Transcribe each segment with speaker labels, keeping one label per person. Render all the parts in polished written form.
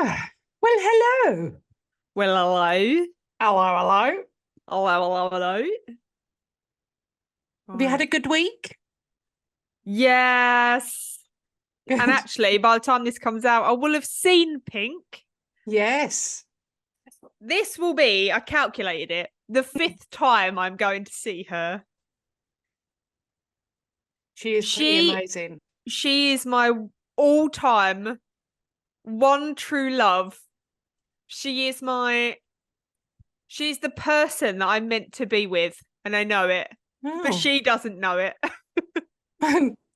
Speaker 1: Well, hello.
Speaker 2: Well, hello.
Speaker 1: Hello, hello.
Speaker 2: Hello, hello, hello.
Speaker 1: Have you had a
Speaker 2: Right.
Speaker 1: good week?
Speaker 2: Yes. And
Speaker 1: Good.
Speaker 2: actually, by the time this comes out, I will have seen Pink.
Speaker 1: Yes.
Speaker 2: This will be, I calculated it, the 5th time I'm going to see her.
Speaker 1: She is pretty amazing.
Speaker 2: She is my all-time one true love. She's the person that I'm meant to be with, and I know it. But
Speaker 1: Oh.
Speaker 2: she doesn't know it.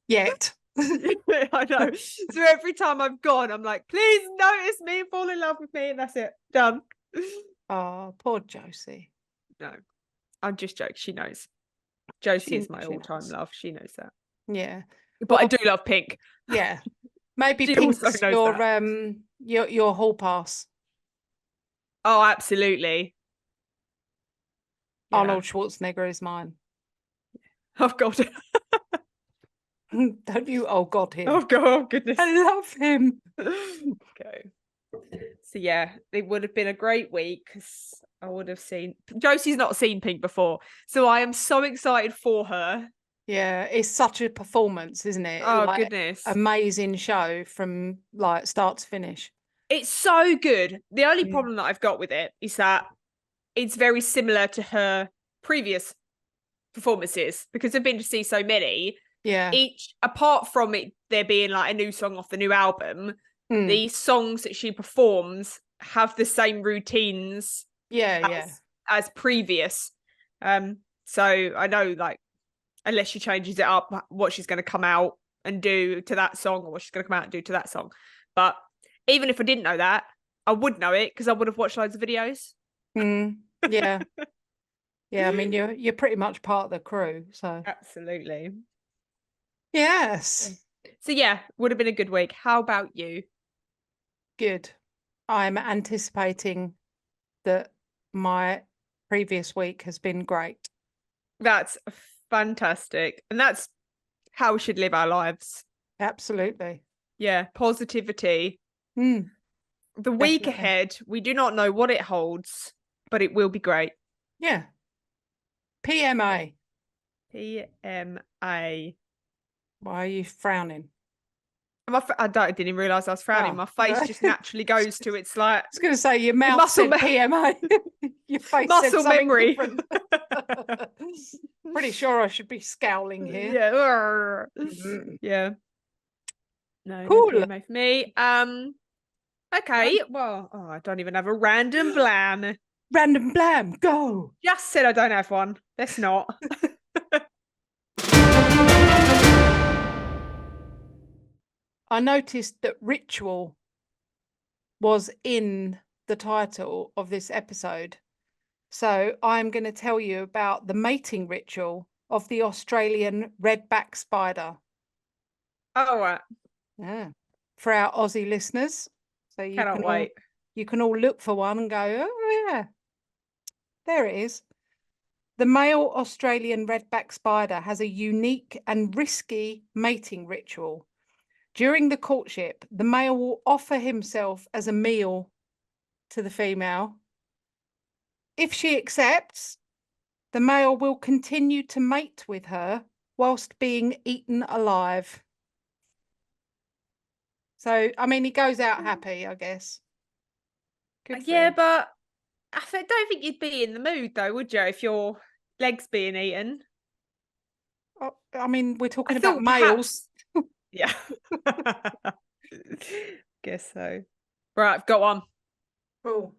Speaker 1: Yet.
Speaker 2: I know. So every time I've gone, I'm like, please notice me, fall in love with me, and that's it. Done.
Speaker 1: Oh, poor Josie.
Speaker 2: No, I'm just joking. She knows. Josie is my
Speaker 1: She
Speaker 2: all-time
Speaker 1: knows.
Speaker 2: love. She knows that.
Speaker 1: Yeah.
Speaker 2: But I
Speaker 1: Well,
Speaker 2: do love Pink.
Speaker 1: yeah. Maybe
Speaker 2: She also
Speaker 1: Pink's
Speaker 2: knows that.
Speaker 1: your hall pass.
Speaker 2: Oh, absolutely. Yeah.
Speaker 1: Arnold Schwarzenegger is mine.
Speaker 2: Oh God.
Speaker 1: Don't you? Oh God, him.
Speaker 2: Oh God. Oh goodness.
Speaker 1: I love him.
Speaker 2: Okay. So yeah, it would have been a great week because I would have seen Josie's not seen Pink before, so I am so excited for her.
Speaker 1: Yeah, it's such a performance, isn't it?
Speaker 2: Oh
Speaker 1: Like
Speaker 2: goodness.
Speaker 1: amazing show from like start to finish.
Speaker 2: It's so good. The only
Speaker 1: Yeah.
Speaker 2: problem that I've got with it is that it's very similar to her previous performances because I've been to see so many.
Speaker 1: Yeah.
Speaker 2: Each, apart from it there being like a new song off the new album,
Speaker 1: Mm.
Speaker 2: the songs that she performs have the same routines
Speaker 1: Yeah,
Speaker 2: as,
Speaker 1: yeah.
Speaker 2: as previous. So I know like unless she changes it up, what she's going to come out and do to that song, or what she's going to come out and do to that song. But even if I didn't know that, I would know it because I would have watched loads of videos.
Speaker 1: Mm. Yeah. Yeah, I mean you're pretty much part of the crew, so
Speaker 2: Absolutely.
Speaker 1: yes.
Speaker 2: So yeah, would have been a good week. How about you?
Speaker 1: Good. I'm anticipating that my previous week has been great.
Speaker 2: That's fantastic. And that's how we should live our lives.
Speaker 1: Absolutely.
Speaker 2: Yeah, positivity.
Speaker 1: Mm,
Speaker 2: The week
Speaker 1: definitely.
Speaker 2: ahead, we do not know what it holds, but it will be great.
Speaker 1: Yeah. PMA.
Speaker 2: PMA.
Speaker 1: Why are you frowning?
Speaker 2: I didn't realise I was frowning.
Speaker 1: Oh,
Speaker 2: My face just naturally goes to it's like
Speaker 1: I was going to say your mouth
Speaker 2: muscle
Speaker 1: said PMA. Your face said
Speaker 2: muscle
Speaker 1: something
Speaker 2: memory.
Speaker 1: different. Pretty sure I should be scowling here.
Speaker 2: Yeah.
Speaker 1: Mm.
Speaker 2: Yeah. No, no
Speaker 1: Cool.
Speaker 2: PMA for me. Okay. Well, I don't even have a random blam.
Speaker 1: Random blam, go.
Speaker 2: Just said I don't have one. Let's not.
Speaker 1: I noticed that ritual was in the title of this episode. So I'm going to tell you about the mating ritual of the Australian redback spider.
Speaker 2: Oh, right.
Speaker 1: Yeah. For our Aussie listeners. So
Speaker 2: Cannot wait.
Speaker 1: you can all look for one and go, oh yeah, there it is. The male Australian redback spider has a unique and risky mating ritual. During the courtship, the male will offer himself as a meal to the female. If she accepts, the male will continue to mate with her whilst being eaten alive. So, I mean, he goes out happy, I guess. Good for
Speaker 2: Yeah,
Speaker 1: him.
Speaker 2: but don't think you'd be in the mood though, would you, if your legs being eaten?
Speaker 1: Oh, I mean, we're
Speaker 2: I
Speaker 1: talking about
Speaker 2: thought
Speaker 1: males.
Speaker 2: perhaps. Yeah. Guess so. Right, I've got one.
Speaker 1: Oh,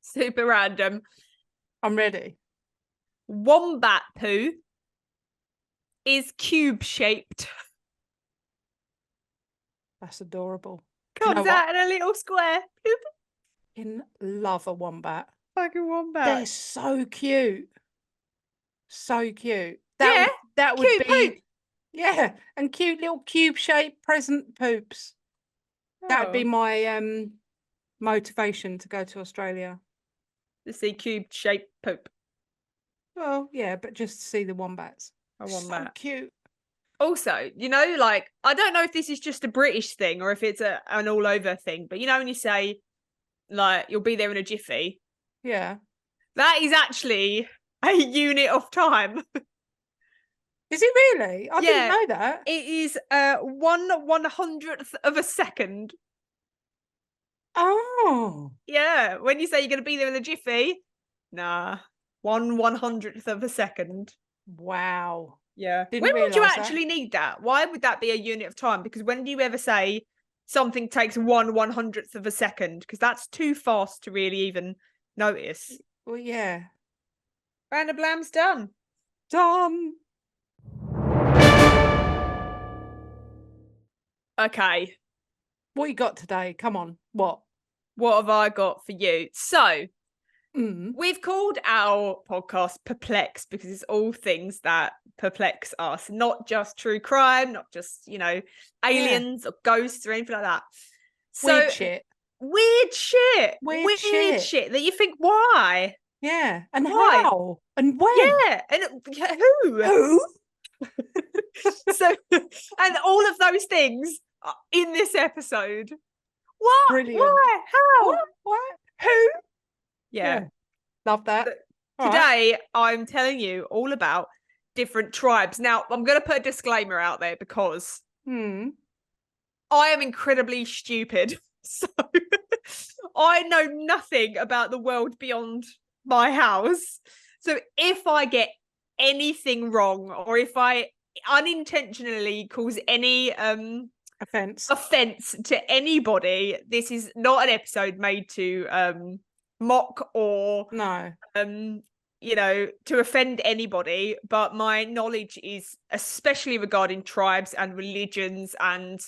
Speaker 2: Super random.
Speaker 1: I'm ready.
Speaker 2: Wombat poo is cube shaped.
Speaker 1: That's adorable. Do you know
Speaker 2: Comes
Speaker 1: what?
Speaker 2: out in a little square.
Speaker 1: I love a wombat.
Speaker 2: Fucking
Speaker 1: They're
Speaker 2: wombat.
Speaker 1: so cute. So cute.
Speaker 2: Yeah,
Speaker 1: That would
Speaker 2: cute poop.
Speaker 1: be, yeah, and cute little cube-shaped present poops. That would be
Speaker 2: Oh,
Speaker 1: my motivation to go to Australia.
Speaker 2: to see cube shaped poop.
Speaker 1: Well, yeah, but just to see the wombats.
Speaker 2: I want
Speaker 1: So
Speaker 2: that.
Speaker 1: cute.
Speaker 2: Also, like, I don't know if this is just a British thing or if it's an all over thing, but when you say, like, you'll be there in a jiffy,
Speaker 1: Yeah.
Speaker 2: that is actually a unit of time.
Speaker 1: Is it really? I didn't
Speaker 2: Yeah,
Speaker 1: know that.
Speaker 2: it is 1/100th of a second.
Speaker 1: Oh,
Speaker 2: Yeah, when you say you're going to be there in a jiffy, nah, 1/100th of a second.
Speaker 1: wow.
Speaker 2: Yeah. When
Speaker 1: Didn't
Speaker 2: would you
Speaker 1: realise that.
Speaker 2: actually need that? Why would that be a unit of time? Because when do you ever say something takes 1/100th of a second? Because that's too fast to really even notice.
Speaker 1: Well, yeah.
Speaker 2: Random blam's done.
Speaker 1: Done.
Speaker 2: Okay,
Speaker 1: What you got today? Come on. What?
Speaker 2: what have I got for you? So
Speaker 1: Mm.
Speaker 2: we've called our podcast Perplex because it's all things that perplex us, not just true crime, not just, aliens or ghosts or anything like that. So
Speaker 1: Weird shit.
Speaker 2: weird shit.
Speaker 1: Weird
Speaker 2: Weird
Speaker 1: shit.
Speaker 2: shit that you think, why?
Speaker 1: Yeah. And
Speaker 2: Why?
Speaker 1: how? And when?
Speaker 2: Yeah. And who?
Speaker 1: Who?
Speaker 2: So, and all of those things are in this episode. What?
Speaker 1: Brilliant.
Speaker 2: Why? How?
Speaker 1: What? Who?
Speaker 2: Yeah.
Speaker 1: Love that.
Speaker 2: So
Speaker 1: All right.
Speaker 2: today, I'm telling you all about different tribes. Now, I'm going to put a disclaimer out there because
Speaker 1: Hmm.
Speaker 2: I am incredibly stupid. So I know nothing about the world beyond my house. So if I get anything wrong or if I unintentionally cause any
Speaker 1: Offense.
Speaker 2: offense to anybody, this is not an episode made to mock or
Speaker 1: No.
Speaker 2: to offend anybody, but my knowledge is especially regarding tribes and religions and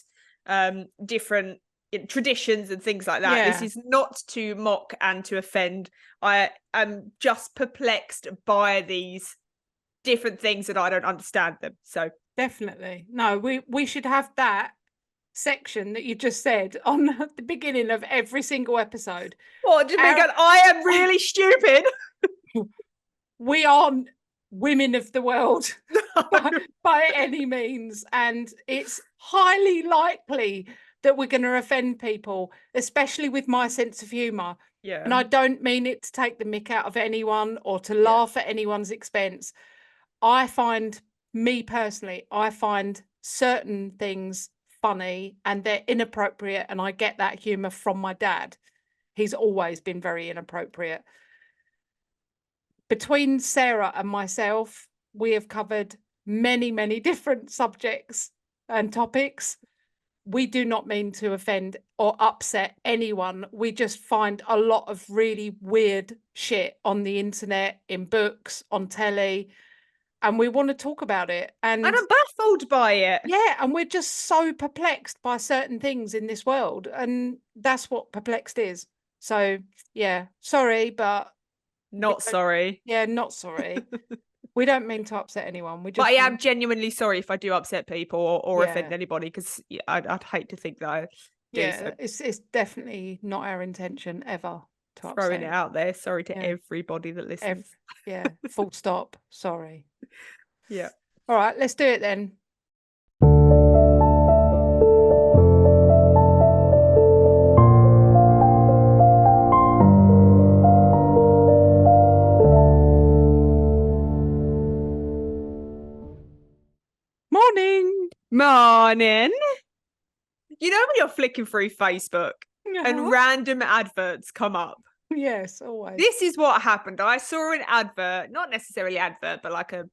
Speaker 2: different traditions and things like that. This
Speaker 1: Yeah.
Speaker 2: is not to mock and to offend. I am just perplexed by these different things that I don't understand them. So
Speaker 1: Definitely. No, we should have that section that you just said on the beginning of every single episode.
Speaker 2: what do you think?
Speaker 1: Our-
Speaker 2: I am really stupid.
Speaker 1: We aren't women of the world by any means, and it's highly likely that we're going to offend people, especially with my sense of humor.
Speaker 2: Yeah.
Speaker 1: And I don't mean it to take the mick out of anyone or to laugh at anyone's expense. I find certain things funny and they're inappropriate, and I get that humor from my dad. He's always been very inappropriate. Between Sarah and myself, we have covered many, many different subjects and topics. We do not mean to offend or upset anyone. We just find a lot of really weird shit on the internet, in books, on telly, and we want to talk about it. And
Speaker 2: I'm baffled by it.
Speaker 1: yeah, and we're just so perplexed by certain things in this world, and that's what perplexed is. So yeah, sorry, but
Speaker 2: Not sorry.
Speaker 1: yeah, not sorry. We don't mean to upset anyone. We
Speaker 2: But
Speaker 1: just
Speaker 2: I am genuinely sorry if I do upset people or offend
Speaker 1: Yeah.
Speaker 2: anybody, because I'd hate to think that I do.
Speaker 1: yeah,
Speaker 2: So
Speaker 1: it's definitely not our intention ever to
Speaker 2: throwing
Speaker 1: upset.
Speaker 2: it out there. Sorry to
Speaker 1: Yeah.
Speaker 2: everybody that listens.
Speaker 1: Yeah, full stop. Sorry.
Speaker 2: Yeah.
Speaker 1: All right, let's do it then. Morning.
Speaker 2: Morning. You know when you're flicking through Facebook
Speaker 1: Uh-huh.
Speaker 2: and random adverts come up?
Speaker 1: Yes, always.
Speaker 2: This is what happened. I saw an advert, not necessarily advert, but like I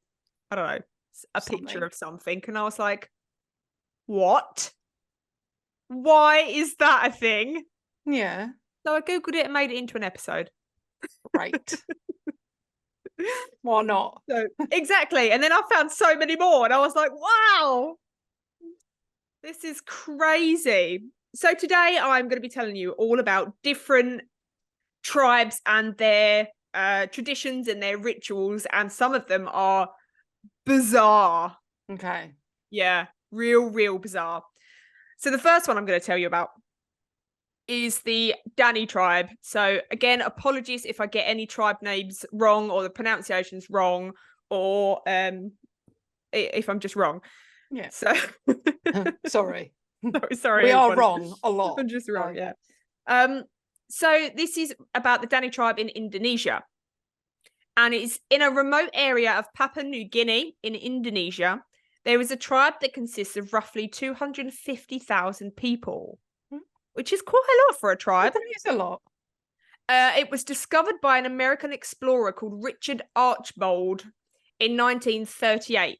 Speaker 2: don't know, a picture
Speaker 1: Something.
Speaker 2: of something. And I was like, what? Why is that a thing?
Speaker 1: Yeah,
Speaker 2: So I Googled it and made it into an episode.
Speaker 1: great. Why not?
Speaker 2: So exactly. And then I found so many more and I was like, wow, this is crazy. So today I'm going to be telling you all about different tribes and their traditions and their rituals, and some of them are bizarre.
Speaker 1: Okay.
Speaker 2: Yeah, real bizarre. So the first one I'm going to tell you about is the Danny tribe. So again, apologies if I get any tribe names wrong or the pronunciation's wrong, or if I'm just wrong.
Speaker 1: Yeah.
Speaker 2: So
Speaker 1: Sorry.
Speaker 2: sorry,
Speaker 1: We are
Speaker 2: everybody.
Speaker 1: wrong a lot.
Speaker 2: I'm just wrong,
Speaker 1: So.
Speaker 2: yeah. So this is about the Dani tribe in Indonesia. And it's in a remote area of Papua New Guinea in Indonesia. There is a tribe that consists of roughly 250,000 people, which is quite a lot for a tribe.
Speaker 1: That is a lot.
Speaker 2: It was discovered by an American explorer called Richard Archbold in 1938,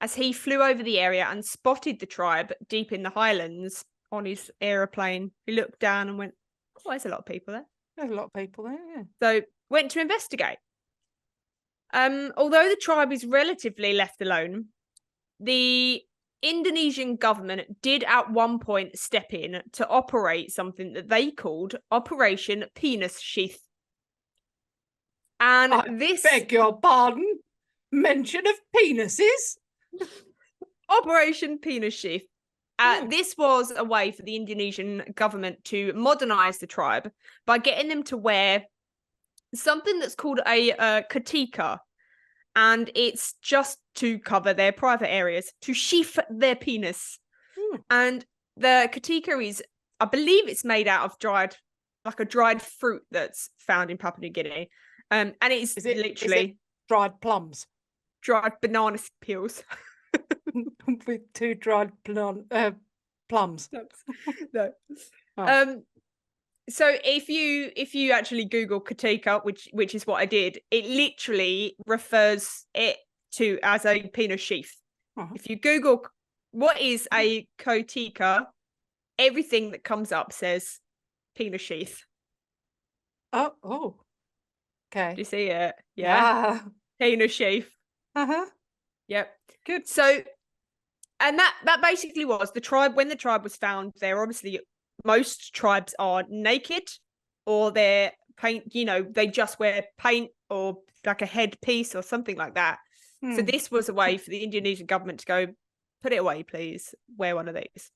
Speaker 2: as he flew over the area and spotted the tribe deep in the highlands on his aeroplane. He looked down and went, "Oh, there's a lot of people there."
Speaker 1: There's a lot of people there, yeah.
Speaker 2: So went to investigate. Although the tribe is relatively left alone, the Indonesian government did at one point step in to operate something that they called Operation Penis Sheath. And
Speaker 1: I beg your pardon? Mention of penises?
Speaker 2: Operation Penis Sheath. This was a way for the Indonesian government to modernize the tribe by getting them to wear something that's called a ketika, and it's just to cover their private areas, to sheath their penis. And the ketika is, I believe it's made out of dried fruit that's found in Papua New Guinea. And it's literally
Speaker 1: dried plums,
Speaker 2: dried banana peels.
Speaker 1: with 2 dried plums.
Speaker 2: No.
Speaker 1: Oh.
Speaker 2: So if you actually Google ketika, which is what I did, it literally refers it to as a penis sheath. If you Google what is a ketika, everything that comes up says penis sheath.
Speaker 1: Oh. Okay.
Speaker 2: Do you see it? Yeah. Penis sheath. Yep.
Speaker 1: Good.
Speaker 2: So, and that basically was the tribe. When the tribe was found, they're obviously, most tribes are naked, or they're paint, they just wear paint or like a headpiece or something like that. So this was a way for the Indonesian government to go, put it away, please, wear one of these.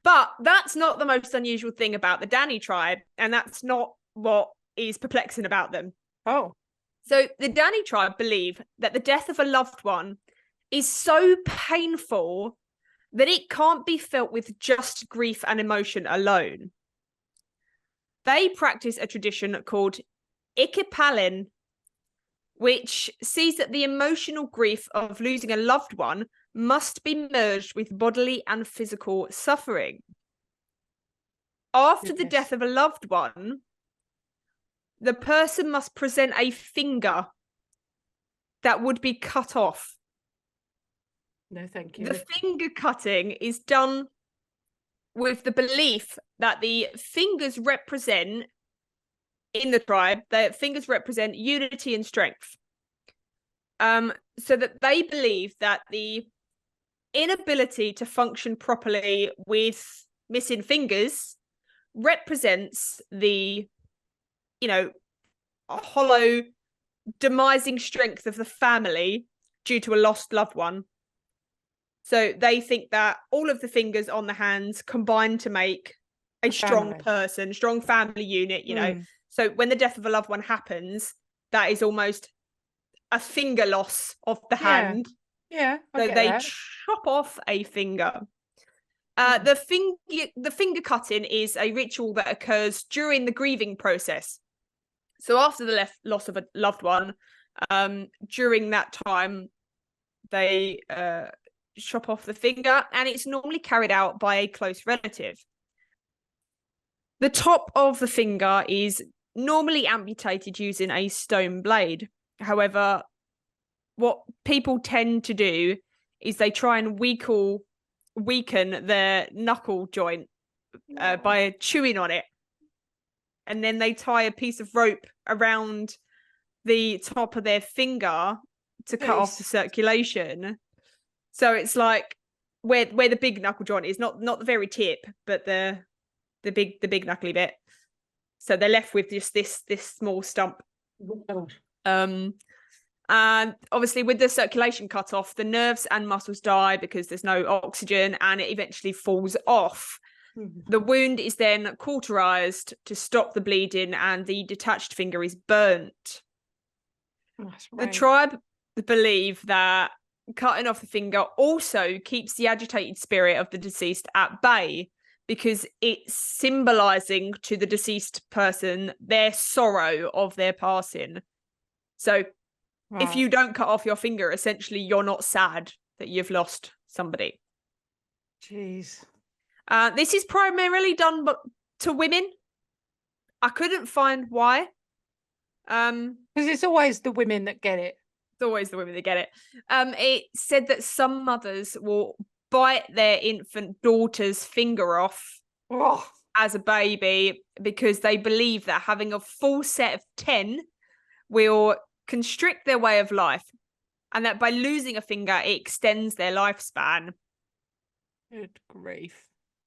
Speaker 2: But that's not the most unusual thing about the Dani tribe, and that's not what is perplexing about them.
Speaker 1: Oh.
Speaker 2: So the Dani tribe believe that the death of a loved one is so painful that it can't be felt with just grief and emotion alone. They practice a tradition called ikipalin, which sees that the emotional grief of losing a loved one must be merged with bodily and physical suffering. After the death of a loved one, the person must present a finger that would be cut off.
Speaker 1: No, thank you.
Speaker 2: The finger cutting is done with the belief that the fingers represent, in the tribe, the fingers represent unity and strength. So that they believe that the inability to function properly with missing fingers represents the, a hollow, demising strength of the family due to a lost loved one. So they think that all of the fingers on the hands combine to make a strong person, strong family unit, So when the death of a loved one happens, that is almost a finger loss of the hand.
Speaker 1: Yeah.
Speaker 2: So they chop off a finger. The finger cutting is a ritual that occurs during the grieving process. So after the loss of a loved one, during that time, they chop off the finger, and it's normally carried out by a close relative. The top of the finger is normally amputated using a stone blade. However, what people tend to do is they try and weaken their knuckle joint by chewing on it. And then they tie a piece of rope around the top of their finger to cut off the circulation. So it's like where the big knuckle joint is, not the very tip, but the big knuckly bit. So they're left with just this small stump. And obviously with the circulation cut off, the nerves and muscles die because there's no oxygen, and it eventually falls off. The wound is then cauterized to stop the bleeding, and the detached finger is burnt. The tribe believe that cutting off the finger also keeps the agitated spirit of the deceased at bay, because it's symbolizing to the deceased person their sorrow of their passing. So if you don't cut off your finger, essentially you're not sad that you've lost somebody.
Speaker 1: Jeez.
Speaker 2: This is primarily done to women. I couldn't find why.
Speaker 1: Because it's always the women that get it.
Speaker 2: It's always the women that get it. It said that some mothers will bite their infant daughter's finger off as a baby because they believe that having a full set of 10 will constrict their way of life, and that by losing a finger, it extends their lifespan.
Speaker 1: Good grief.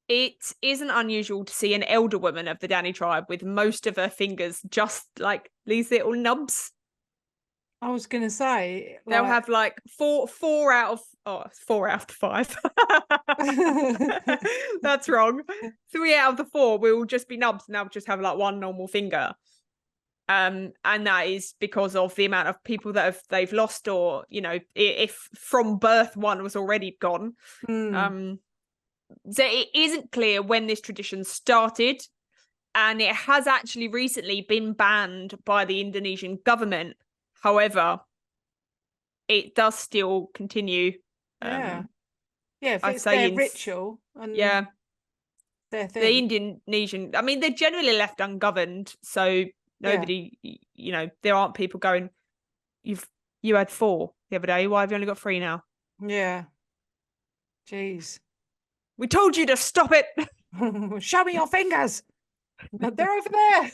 Speaker 2: It isn't unusual to see an elder woman of the Dani tribe with most of her fingers just like these little nubs.
Speaker 1: I was going to say,
Speaker 2: they'll have like four out of 5. That's wrong. 3 out of the 4 will just be nubs, and they'll just have like one normal finger. And that is because of the amount of people that they've lost, or, you know, if from birth one was already gone. So it isn't clear when this tradition started, and it has actually recently been banned by the Indonesian government. However, it does still continue.
Speaker 1: Yeah, if
Speaker 2: I'd
Speaker 1: it's
Speaker 2: say
Speaker 1: their ritual. And
Speaker 2: yeah,
Speaker 1: their thing.
Speaker 2: the Indonesian, I mean, they're generally left ungoverned, so nobody, you know, there aren't people going, you had 4 the other day, why have you only got 3 now?
Speaker 1: Yeah. Jeez.
Speaker 2: We told you to stop it.
Speaker 1: Show me your fingers. They're over there.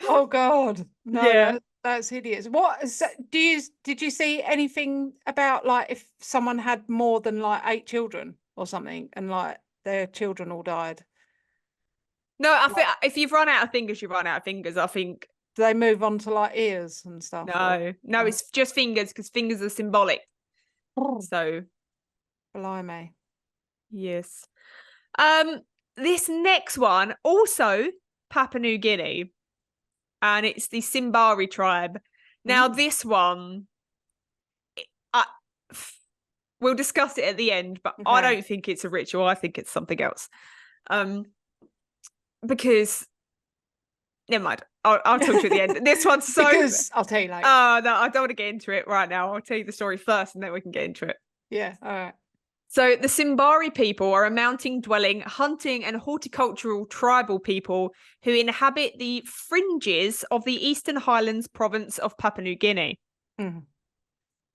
Speaker 1: Oh God. No,
Speaker 2: Yeah.
Speaker 1: that's hideous. What did you see anything about, like, if someone had more than like 8 children or something, and like their children all died?
Speaker 2: No, I think if you've run out of fingers, you run out of fingers. I think.
Speaker 1: Do they move on to like ears and stuff?
Speaker 2: No, it's just fingers, because fingers are symbolic. So,
Speaker 1: blimey.
Speaker 2: Yes. This next one, also Papua New Guinea, and it's the Simbari tribe. Now, this one, we'll discuss it at the end, but I don't think it's a ritual. I think it's something else. Because, never mind. I'll talk to you at the end. This one's so...
Speaker 1: Because I'll tell you later.
Speaker 2: Oh, no, I don't want to get into it right now. I'll tell you the story first, and then we can get into it.
Speaker 1: Yeah, all right.
Speaker 2: So the Simbari people are a mountain-dwelling, hunting and horticultural tribal people who inhabit the fringes of the Eastern Highlands province of Papua New Guinea.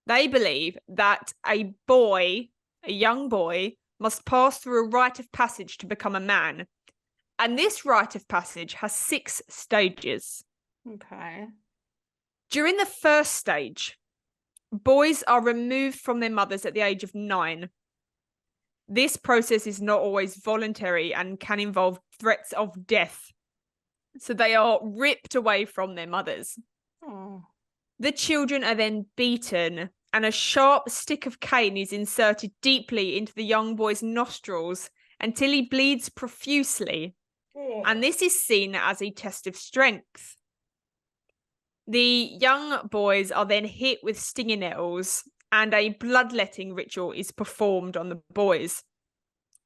Speaker 2: They believe that a young boy, must pass through a rite of passage to become a man. And this rite of passage has 6 stages.
Speaker 1: Okay. During
Speaker 2: the first stage, boys are removed from their mothers at the age of 9. This process is not always voluntary and can involve threats of death. So they are ripped away from their mothers. The children are then beaten, and a sharp stick of cane is inserted deeply into the young boy's nostrils until he bleeds profusely. And this is seen as a test of strength. The young boys are then hit with stinging nettles, and a bloodletting ritual is performed on the boys.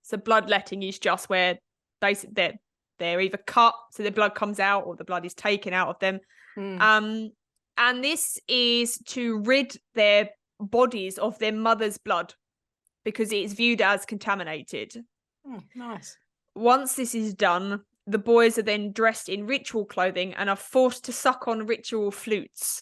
Speaker 2: So bloodletting is just where they're either cut so the blood comes out, or the blood is taken out of them. And this is to rid their bodies of their mother's blood, because it is viewed as contaminated.
Speaker 1: Nice.
Speaker 2: Once this is done, the boys are then dressed in ritual clothing and are forced to suck on ritual flutes.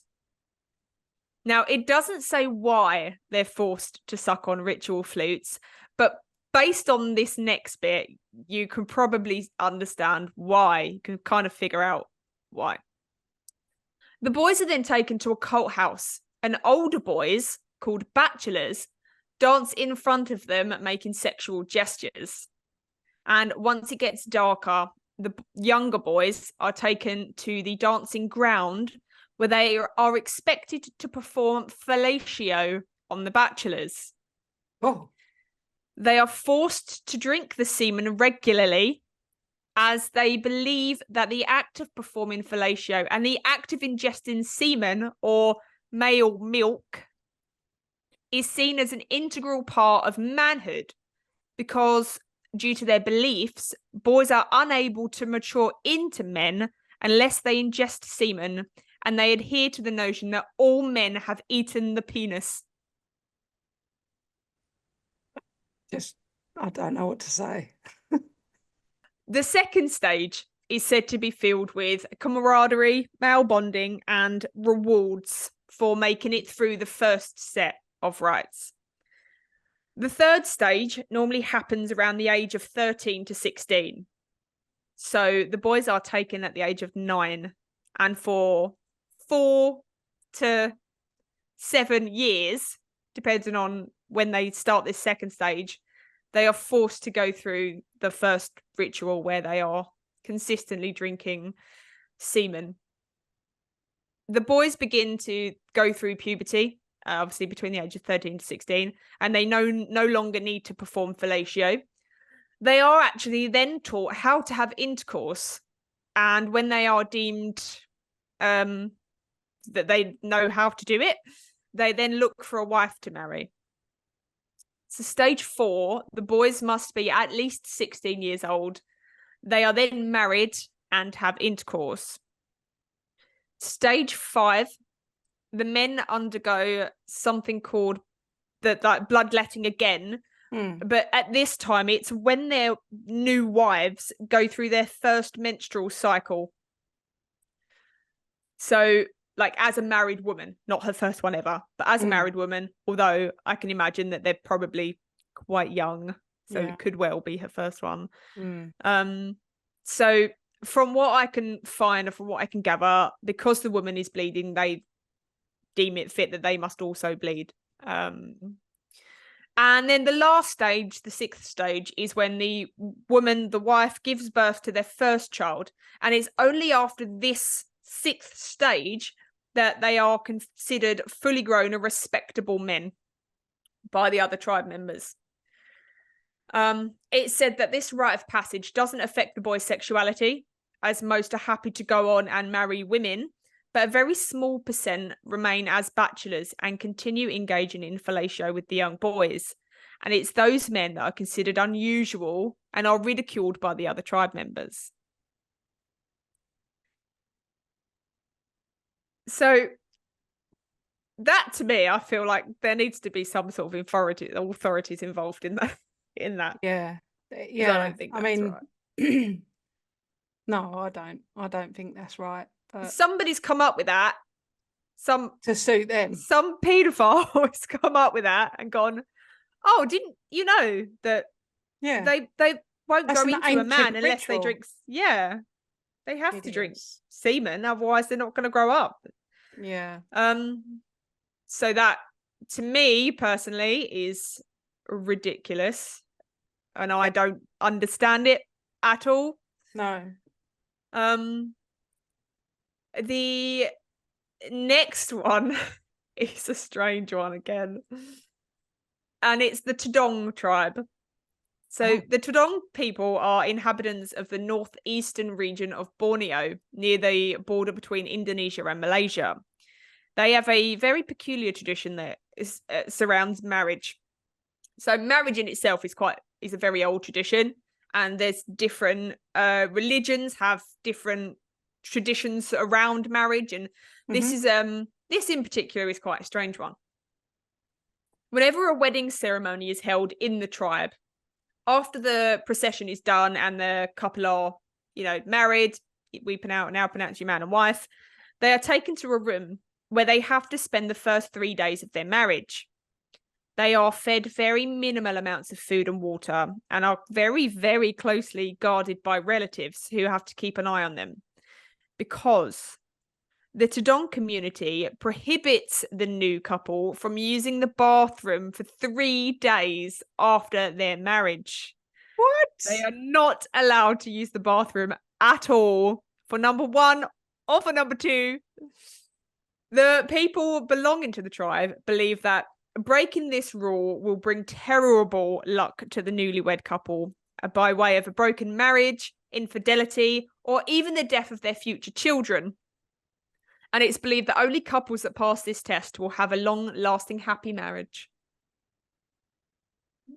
Speaker 2: Now, it doesn't say why they're forced to suck on ritual flutes, but based on this next bit, you can probably understand why. You can kind of figure out why. The boys are then taken to a cult house, and older boys, called bachelors, dance in front of them, making sexual gestures. And once it gets darker, the younger boys are taken to the dancing ground, where they are expected to perform fellatio on the bachelors. They are forced to drink the semen regularly, as they believe that the act of performing fellatio and the act of ingesting semen or male milk is seen as an integral part of manhood because, due to their beliefs, boys are unable to mature into men unless they ingest semen, and they adhere to the notion that all men have eaten the penis.
Speaker 1: I don't know what to say.
Speaker 2: The second stage is said to be filled with camaraderie, male bonding, and rewards for making it through the first set of rites. The third stage normally happens around the age of 13 to 16. So the boys are taken at the age of 9, and for 4 to 7 years, depending on when they start this second stage, they are forced to go through the first ritual where they are consistently drinking semen. The boys begin to go through puberty, obviously between the age of 13 to 16, and they no longer need to perform fellatio. They are actually then taught how to have intercourse, and when they are deemed that they know how to do it, they then look for a wife to marry. So stage 4, the boys must be at least 16 years old. They are then married and have intercourse. Stage 5, the men undergo something called the bloodletting again. But at this time, it's when their new wives go through their first menstrual cycle. So, like, as a married woman, not her first one ever, but as a married woman, although I can imagine that they're probably quite young, so it could well be her first one. So from what I can find and from what I can gather, because the woman is bleeding, they deem it fit that they must also bleed. And then the last stage, the 6th stage, is when the woman, the wife, gives birth to their first child. And it's only after this 6th stage that they are considered fully grown and respectable men by the other tribe members. It's said that this rite of passage doesn't affect the boys' sexuality, as most are happy to go on and marry women, but a very small percent remain as bachelors and continue engaging in fellatio with the young boys. And it's those men that are considered unusual and are ridiculed by the other tribe members. So that, to me, I feel like there needs to be some sort of authorities involved in that.
Speaker 1: Yeah.
Speaker 2: I don't think that's right.
Speaker 1: No, I don't think that's right. But
Speaker 2: somebody's come up with that.
Speaker 1: To suit them.
Speaker 2: Some paedophile has come up with that and gone, oh, didn't you know that they won't go into a man unless they drink. Yeah. They have to drink semen, otherwise they're not going to grow up.
Speaker 1: Yeah.
Speaker 2: So that, to me personally, is ridiculous, and I don't understand it at all.
Speaker 1: No.
Speaker 2: The next one is a strange one again, and it's the Tudong tribe. So the Tudong people are inhabitants of the northeastern region of Borneo, near the border between Indonesia and Malaysia. They have a very peculiar tradition that surrounds marriage. So marriage in itself is a very old tradition, and there's different religions have different traditions around marriage, and this in particular is quite a strange one. Whenever a wedding ceremony is held in the tribe, after the procession is done and the couple are, married, we now pronounce you man and wife, they are taken to a room where they have to spend the first 3 days of their marriage. They are fed very minimal amounts of food and water and are very, very closely guarded by relatives who have to keep an eye on them, because the Tudong community prohibits the new couple from using the bathroom for 3 days after their marriage.
Speaker 1: What?
Speaker 2: They are not allowed to use the bathroom at all, for number 1 or for number 2. The people belonging to the tribe believe that breaking this rule will bring terrible luck to the newlywed couple by way of a broken marriage, infidelity, or even the death of their future children. And it's believed that only couples that pass this test will have a long-lasting happy marriage.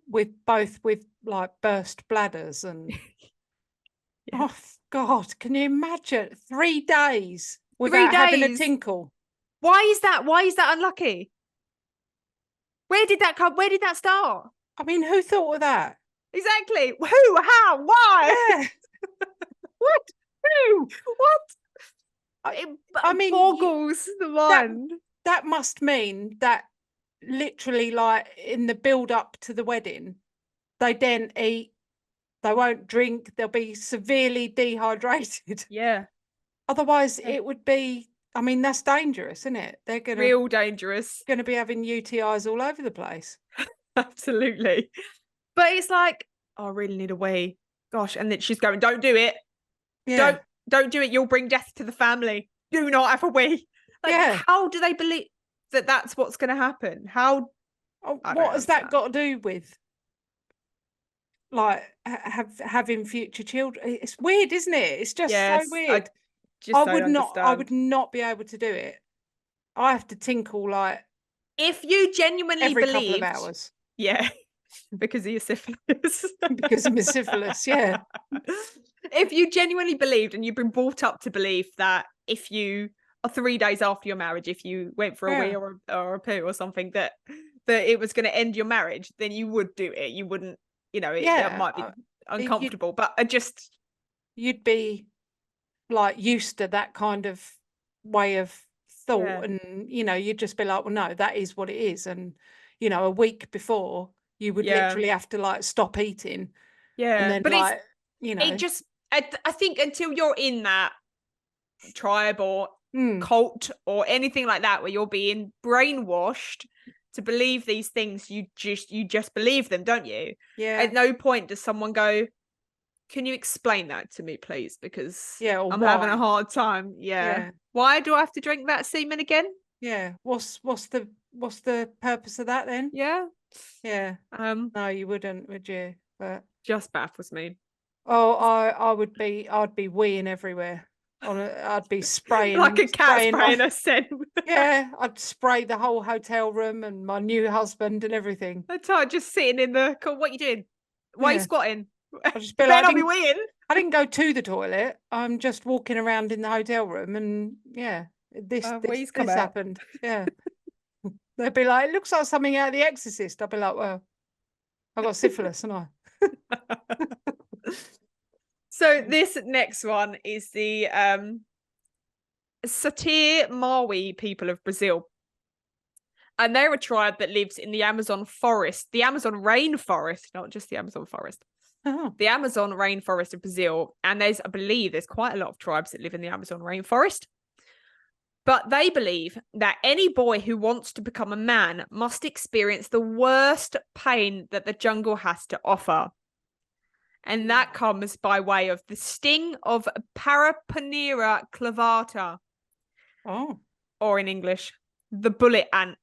Speaker 1: with like burst bladders and
Speaker 2: Yeah.
Speaker 1: oh God, can you imagine 3 days
Speaker 2: 3
Speaker 1: without having a
Speaker 2: days.
Speaker 1: tinkle?
Speaker 2: Why is that? Why is that unlucky? Where did that come? Where did that start?
Speaker 1: I mean, who thought of that?
Speaker 2: Exactly. Who? How? Why?
Speaker 1: Yeah. What? Who?
Speaker 2: What? It
Speaker 1: I mean,
Speaker 2: boggles the mind.
Speaker 1: that must mean that literally, like in the build up to the wedding, they then eat, they won't drink, they'll be severely dehydrated.
Speaker 2: Yeah.
Speaker 1: Otherwise, it would be, I mean, that's dangerous, isn't it? They're
Speaker 2: Real dangerous.
Speaker 1: gonna be having UTIs all over the place.
Speaker 2: Absolutely. But it's like, oh, I really need a wee. Gosh. And then she's going, don't do it.
Speaker 1: Yeah.
Speaker 2: Don't do it. You'll bring death to the family. Do not have a wee. Like,
Speaker 1: Yeah.
Speaker 2: how do they believe that that's what's going to happen? How?
Speaker 1: Oh,
Speaker 2: I don't
Speaker 1: what has that
Speaker 2: understand.
Speaker 1: got to do with like having future children? It's weird, isn't it? It's just so
Speaker 2: Yes, I
Speaker 1: weird.
Speaker 2: just don't
Speaker 1: I
Speaker 2: understand.
Speaker 1: would not be able to do it. I have to tinkle like
Speaker 2: If you genuinely
Speaker 1: every couple of
Speaker 2: believed,
Speaker 1: hours
Speaker 2: yeah, because of your syphilis.
Speaker 1: because of my syphilis. Yeah.
Speaker 2: If you genuinely believed and you've been brought up to believe that if you are 3 days after your marriage, if you went for a wee
Speaker 1: Yeah.
Speaker 2: or a poo or something, that it was going to end your marriage, then you would do it. You wouldn't, that might be uncomfortable, but
Speaker 1: you'd be like used to that kind of way of thought,
Speaker 2: yeah.
Speaker 1: and you'd just be like, well, no, that is what it is. And a week before you would
Speaker 2: Yeah.
Speaker 1: literally have to like stop eating, and
Speaker 2: Yeah,
Speaker 1: then
Speaker 2: but
Speaker 1: like
Speaker 2: it just I think until you're in that tribe or
Speaker 1: mm,
Speaker 2: cult or anything like that where you're being brainwashed to believe these things, you just believe them, don't you?
Speaker 1: yeah,
Speaker 2: At no point does someone go, can you explain that to me, please? Because
Speaker 1: yeah, or
Speaker 2: I'm having a
Speaker 1: why?
Speaker 2: hard time. Yeah.
Speaker 1: Yeah,
Speaker 2: Why do I have to drink that semen again?
Speaker 1: yeah. What's the purpose of that then?
Speaker 2: Yeah.
Speaker 1: Yeah,
Speaker 2: Um,
Speaker 1: no, you wouldn't, would you? But
Speaker 2: just baffles me.
Speaker 1: oh, I'd be weeing everywhere. I'd be
Speaker 2: Like a cat
Speaker 1: spraying
Speaker 2: spraying
Speaker 1: my
Speaker 2: a scent.
Speaker 1: yeah. I'd spray the whole hotel room and my new husband and everything.
Speaker 2: That's how just sitting in the cool. What are you doing? Why are you
Speaker 1: Yeah,
Speaker 2: squatting?
Speaker 1: I just be
Speaker 2: You
Speaker 1: like,
Speaker 2: better not be weeing.
Speaker 1: I didn't go to the toilet. I'm just walking around in the hotel room, and yeah,
Speaker 2: Wee's come
Speaker 1: this
Speaker 2: out.
Speaker 1: happened. Yeah, they'd be like, it looks like something out of The Exorcist. I'd be like, well, I got syphilis, and I.
Speaker 2: So this next one is the Satir Maui people of Brazil. And they're a tribe that lives in the Amazon forest, the Amazon rainforest, not just the Amazon forest.
Speaker 1: Oh.
Speaker 2: The Amazon rainforest of Brazil. And I believe there's quite a lot of tribes that live in the Amazon rainforest. But they believe that any boy who wants to become a man must experience the worst pain that the jungle has to offer. And that comes by way of the sting of Paraponera clavata.
Speaker 1: Oh.
Speaker 2: Or in English, the bullet ant.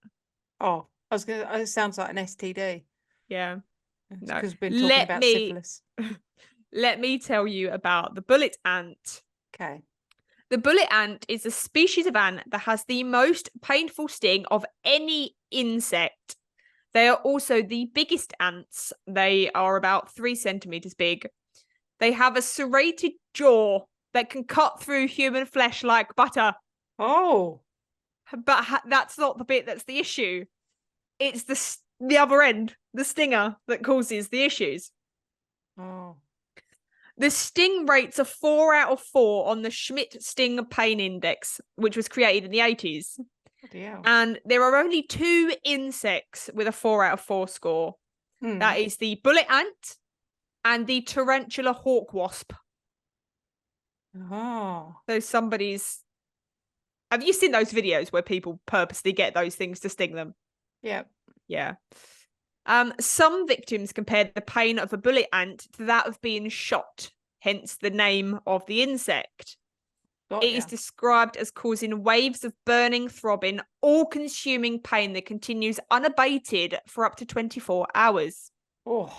Speaker 1: Oh, I was gonna. It sounds like an STD.
Speaker 2: Yeah. No.
Speaker 1: Because we've been talking about syphilis.
Speaker 2: Let me tell you about the bullet ant.
Speaker 1: Okay.
Speaker 2: The bullet ant is a species of ant that has the most painful sting of any insect. They are also the biggest ants. They are about 3 centimeters big. They have a serrated jaw that can cut through human flesh like butter.
Speaker 1: Oh.
Speaker 2: But that's not the bit that's the issue. It's the other end, the stinger, that causes the issues.
Speaker 1: Oh.
Speaker 2: The sting rates are 4 out of 4 on the Schmidt Sting Pain Index, which was created in the 80s.
Speaker 1: Yeah.
Speaker 2: And there are only 2 insects with a 4 out of 4 score. That is the bullet ant and the tarantula hawk wasp.
Speaker 1: Oh.
Speaker 2: So have you seen those videos where people purposely get those things to sting them?
Speaker 1: Yeah.
Speaker 2: Yeah. Some victims compared the pain of a bullet ant to that of being shot, hence the name of the insect. It is described as causing waves of burning, throbbing, all-consuming pain that continues unabated for up to 24 hours.
Speaker 1: Oh.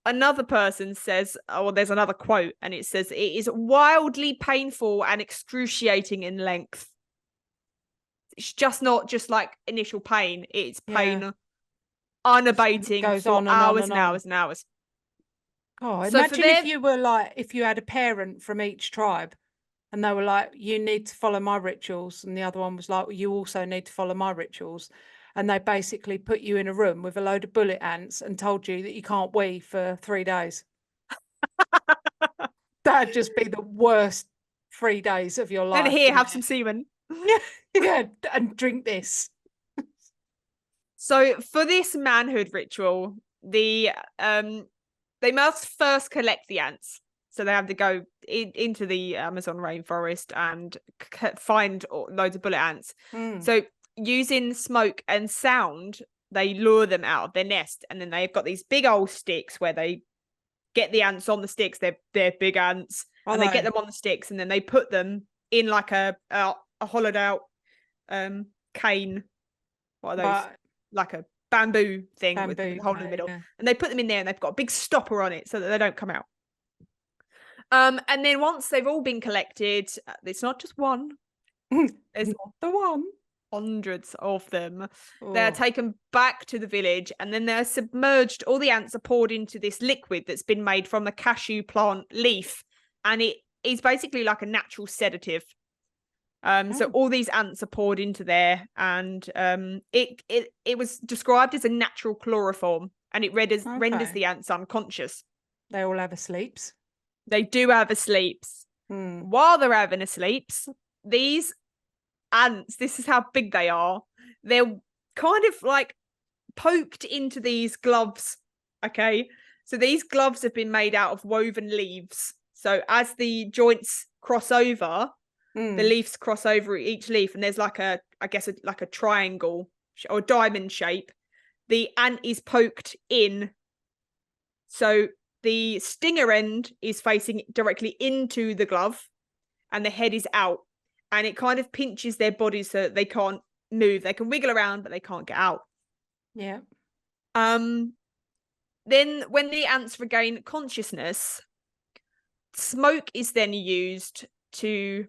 Speaker 2: Another person says, there's another quote, and it says, it is wildly painful and excruciating in length. It's just not just like initial pain. It's pain
Speaker 1: Yeah.
Speaker 2: unabating
Speaker 1: Goes
Speaker 2: for
Speaker 1: on and on
Speaker 2: hours
Speaker 1: and
Speaker 2: and
Speaker 1: on.
Speaker 2: hours and hours.
Speaker 1: Oh,
Speaker 2: So for
Speaker 1: imagine if
Speaker 2: their
Speaker 1: you were like, if you had a parent from each tribe and they were like, you need to follow my rituals. And the other one was like, you also need to follow my rituals. And they basically put you in a room with a load of bullet ants and told you that you can't wee for 3 days. That'd just be the worst 3 days of your
Speaker 2: and
Speaker 1: life,
Speaker 2: here
Speaker 1: wouldn't
Speaker 2: have some
Speaker 1: it?
Speaker 2: semen.
Speaker 1: Yeah, and drink this.
Speaker 2: So for this manhood ritual, they must first collect the ants. So they have to go into the Amazon rainforest and find loads of bullet ants.
Speaker 1: Mm.
Speaker 2: So using smoke and sound, they lure them out of their nest, and then they've got these big old sticks where they get the ants on the sticks. They're big ants,
Speaker 1: Are
Speaker 2: and they get
Speaker 1: they?
Speaker 2: them on the sticks, and then they put them in like a hollowed out cane. What are those?
Speaker 1: Right.
Speaker 2: Like a bamboo thing with
Speaker 1: Bamboo
Speaker 2: a hole in the
Speaker 1: cane,
Speaker 2: middle,
Speaker 1: yeah.
Speaker 2: and they put them in there, and they've got a big stopper on it so that they don't come out. And then once they've all been collected, it's not just one. There's
Speaker 1: Not the one.
Speaker 2: hundreds of them. They're
Speaker 1: Oh,
Speaker 2: taken back to the village, and then they're submerged. All the ants are poured into this liquid that's been made from the cashew plant leaf, and it is basically like a natural sedative. So all these ants are poured into there, and it was described as a natural chloroform, and it renders
Speaker 1: okay.
Speaker 2: the ants unconscious.
Speaker 1: They all have a sleeps.
Speaker 2: They do have a sleeps.
Speaker 1: Hmm.
Speaker 2: While they're having a sleeps, these ants, this is how big they are. They're kind of like poked into these gloves. Okay, so these gloves have been made out of woven leaves. So as the joints cross over, the leaves cross over each leaf, and there's like like a triangle or diamond shape. The ant is poked in, so the stinger end is facing directly into the glove, and the head is out, and it kind of pinches their bodies so that they can't move. They can wiggle around, but they can't get out.
Speaker 1: Yeah.
Speaker 2: Then when the ants regain consciousness, smoke is then used to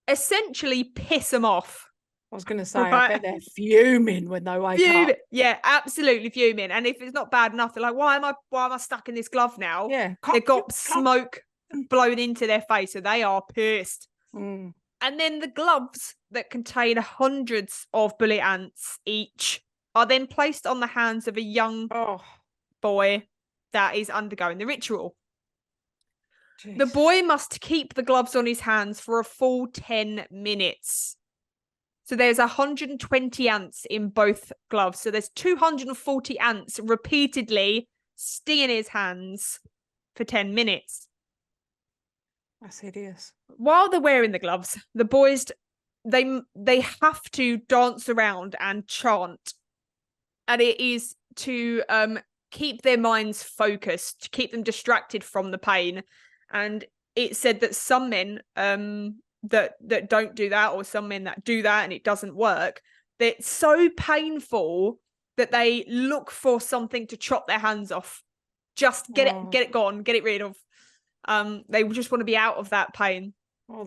Speaker 2: essentially piss them off.
Speaker 1: I was going to say, I
Speaker 2: Right?
Speaker 1: bet they're fuming when they wake
Speaker 2: Fuming.
Speaker 1: up.
Speaker 2: Yeah, absolutely fuming. And if it's not bad enough, they're like, why am I stuck in this glove now?
Speaker 1: Yeah.
Speaker 2: They've got smoke blown into their face, so they are pissed.
Speaker 1: Mm.
Speaker 2: And then the gloves that contain hundreds of bullet ants each are then placed on the hands of a young boy that is undergoing the ritual.
Speaker 1: Geez.
Speaker 2: The boy must keep the gloves on his hands for a full 10 minutes. So there's 120 ants in both gloves. So there's 240 ants repeatedly stinging his hands for 10 minutes.
Speaker 1: That's hideous.
Speaker 2: While they're wearing the gloves, the boys, they have to dance around and chant. And it is to keep their minds focused, to keep them distracted from the pain. And it said that some men that don't do that, or some men that do that and it doesn't work, that it's so painful that they look for something to chop their hands off. Just get it gone, get it rid of. They just want to be out of that pain.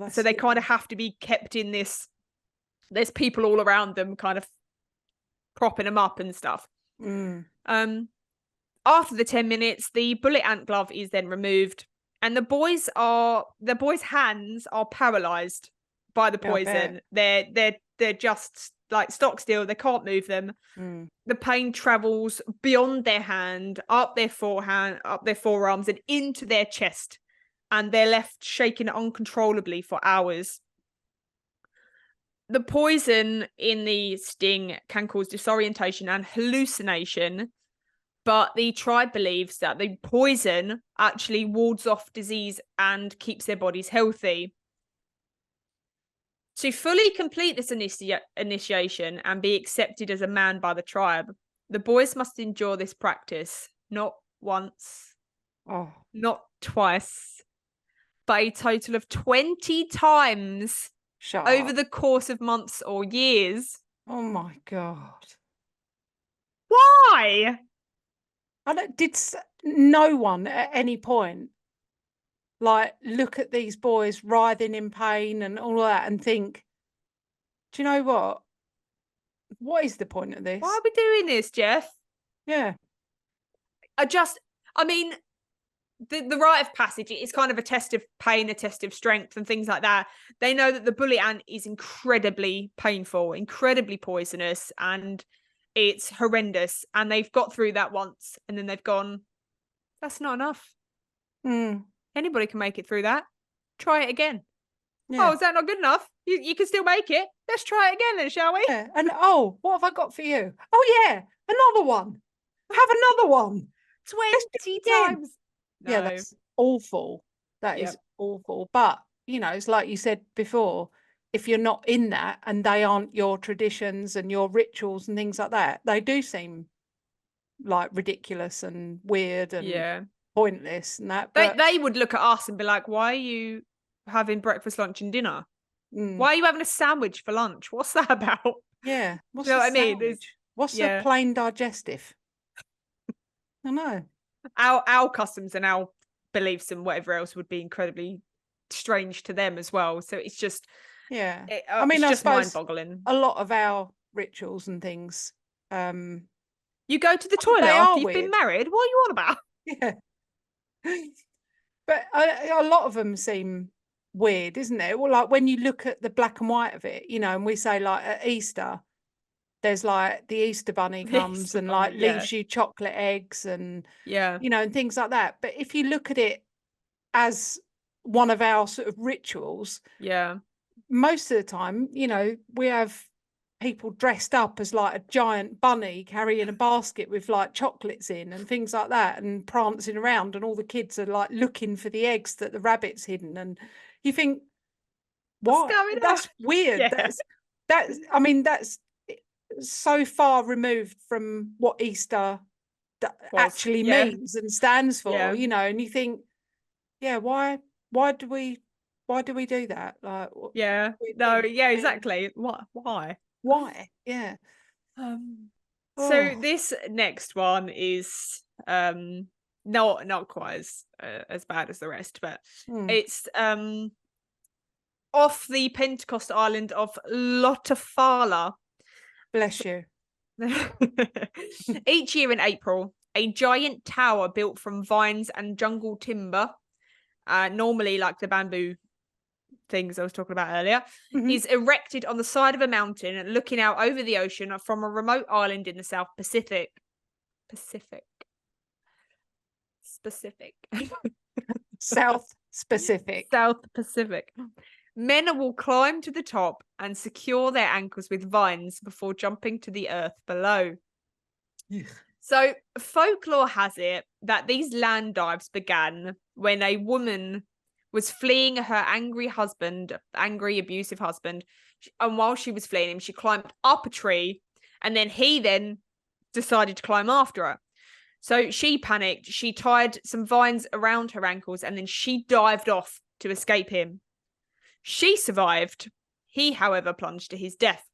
Speaker 2: So they kind of have to be kept in this. There's people all around them kind of propping them up and stuff. After the 10 minutes, the bullet ant glove is then removed, and the boys' hands are paralyzed by the poison. They're just like stock still. They can't move them. The pain travels beyond their hand, up their forehand, up their forearms, and into their chest, and they're left shaking uncontrollably for hours. The poison in the sting can cause disorientation and hallucination, but the tribe believes that the poison actually wards off disease and keeps their bodies healthy. To fully complete this initiation and be accepted as a man by the tribe, the boys must endure this practice not once, not twice, but a total of 20 times over the course of months or years.
Speaker 1: Oh my God.
Speaker 2: Why?
Speaker 1: Did no one at any point like look at these boys writhing in pain and all that and think, Do you know what? What is the point of this?
Speaker 2: Why are we doing this, Jeff?
Speaker 1: Yeah.
Speaker 2: I mean, the rite of passage is kind of a test of pain, a test of strength, and things like that. They know that the bullet ant is incredibly painful, incredibly poisonous, and it's horrendous. And they've got through that once, and then they've gone, that's not enough.
Speaker 1: Mm.
Speaker 2: Anybody can make it through that. Try it again.
Speaker 1: Yeah.
Speaker 2: Oh, is that not good enough? You can still make it. Let's try it again then, shall we?
Speaker 1: Yeah. And oh, what have I got for you? Oh yeah, another one. Have another one.
Speaker 2: 20
Speaker 1: again.
Speaker 2: times.
Speaker 1: Yeah,
Speaker 2: No.
Speaker 1: that's awful. That is
Speaker 2: Yep.
Speaker 1: awful. But, you know, it's like you said before, if you're not in that and they aren't your traditions and your rituals and things like that, they do seem like ridiculous and weird and
Speaker 2: Yeah.
Speaker 1: pointless and that. But
Speaker 2: They would look at us and be like, why are you having breakfast, lunch, and dinner? Why are you having a sandwich for lunch? What's that about?
Speaker 1: yeah, what's
Speaker 2: You know
Speaker 1: a
Speaker 2: what I mean?
Speaker 1: sandwich? What's
Speaker 2: yeah.
Speaker 1: a plain digestive? I know.
Speaker 2: Our customs and our beliefs and whatever else would be incredibly strange to them as well. So it's just,
Speaker 1: Yeah.
Speaker 2: I mean, it's just mind-boggling.
Speaker 1: A lot of our rituals and things,
Speaker 2: you go to the toilet
Speaker 1: they
Speaker 2: after
Speaker 1: are
Speaker 2: you've been
Speaker 1: weird.
Speaker 2: married. What are you on about?
Speaker 1: Yeah. But a lot of them seem weird, isn't it? Well, like when you look at the black and white of it, you know, and we say like at Easter, there's like the Easter bunny comes
Speaker 2: Easter
Speaker 1: and
Speaker 2: bunny,
Speaker 1: like leaves you chocolate eggs and,
Speaker 2: yeah,
Speaker 1: you know, and things like that. But if you look at it as one of our sort of rituals,
Speaker 2: yeah,
Speaker 1: most of the time, you know, we have people dressed up as like a giant bunny carrying a basket with like chocolates in and things like that and prancing around, and all the kids are like looking for the eggs that the rabbit's hidden, and you think,
Speaker 2: what's
Speaker 1: what?
Speaker 2: going on?
Speaker 1: That's weird.
Speaker 2: Yeah.
Speaker 1: That's I mean, that's so far removed from what Easter actually means and stands for, you know, and you think, yeah, why do we do that? Like,
Speaker 2: yeah, no, yeah, exactly. Why?
Speaker 1: Yeah.
Speaker 2: So this next one is not quite as bad as the rest, but it's off the Pentecost island of Lotafala.
Speaker 1: Bless you.
Speaker 2: Each year in April, a giant tower built from vines and jungle timber, normally like the bamboo things I was talking about earlier, is erected on the side of a mountain looking out over the ocean from a remote island in the South Pacific.
Speaker 1: South Pacific.
Speaker 2: South Pacific. Men will climb to the top and secure their ankles with vines before jumping to the earth below. So folklore has it that these land dives began when a woman was fleeing her angry, abusive husband. And while she was fleeing him, she climbed up a tree, and then he decided to climb after her. So she panicked. She tied some vines around her ankles, and then she dived off to escape him. She survived. He, however, plunged to his death.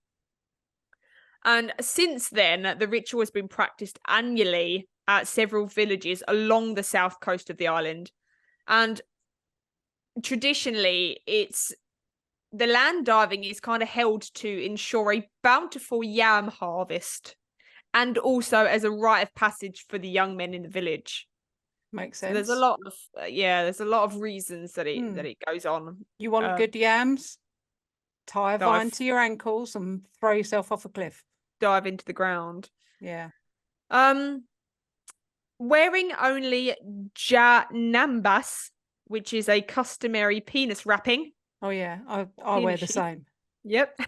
Speaker 2: And since then, the ritual has been practiced annually at several villages along the south coast of the island. And traditionally, the land diving is kind of held to ensure a bountiful yam harvest, and also as a rite of passage for the young men in the village.
Speaker 1: Makes sense.
Speaker 2: So there's a lot of there's a lot of reasons that it goes on.
Speaker 1: You want good yams? Tie a vine to your ankles and throw yourself off a cliff.
Speaker 2: Dive into the ground.
Speaker 1: Yeah.
Speaker 2: Wearing only janambas, which is a customary penis wrapping.
Speaker 1: Oh yeah, I wear the same.
Speaker 2: Yep.